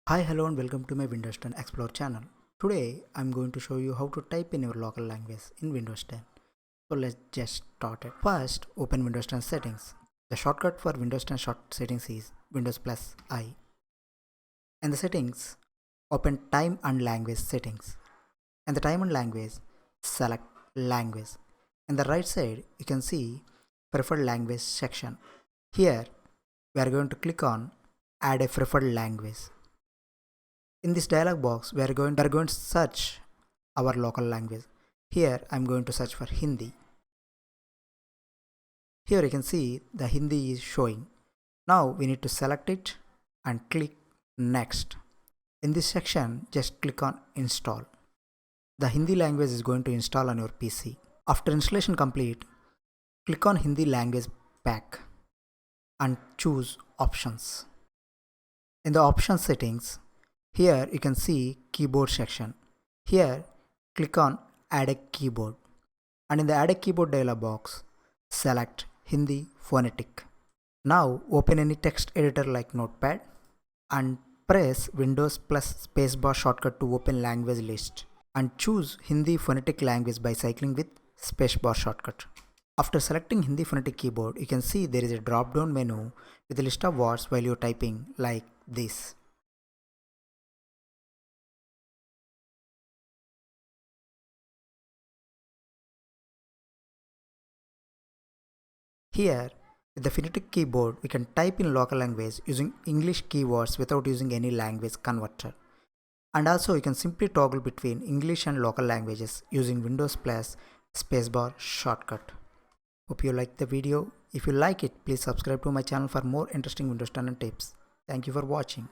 Hi, hello and welcome to my Windows 10 Explore channel. Today I'm going to show you how to type in your local language in Windows 10. So let's just start it. First, open Windows 10 settings. The shortcut for Windows 10 short settings is Windows plus I. And the settings, open time and language settings. And the time and language, select language. On the right side, you can see preferred language section. Here, we are going to click on add a preferred language. In this dialog box, we are going to search our local language. Here, I am going to search for Hindi. Here you can see the Hindi is showing. Now we need to select it and click Next. In this section, just click on Install. The Hindi language is going to install on your PC. After installation complete, click on Hindi language pack and choose Options. In the Options settings, here you can see keyboard section. Here click on add a keyboard, and in the add a keyboard dialog box select Hindi phonetic. Now open any text editor like Notepad and press Windows plus spacebar shortcut to open language list and choose Hindi phonetic language by cycling with spacebar shortcut. After selecting Hindi phonetic keyboard, you can see there is a drop down menu with a list of words while you're typing like this. Here, with the phonetic keyboard, we can type in local language using English keywords without using any language converter. And also you can simply toggle between English and local languages using Windows plus spacebar shortcut. Hope you liked the video. If you like it, please subscribe to my channel for more interesting Windows 10 tips. Thank you for watching.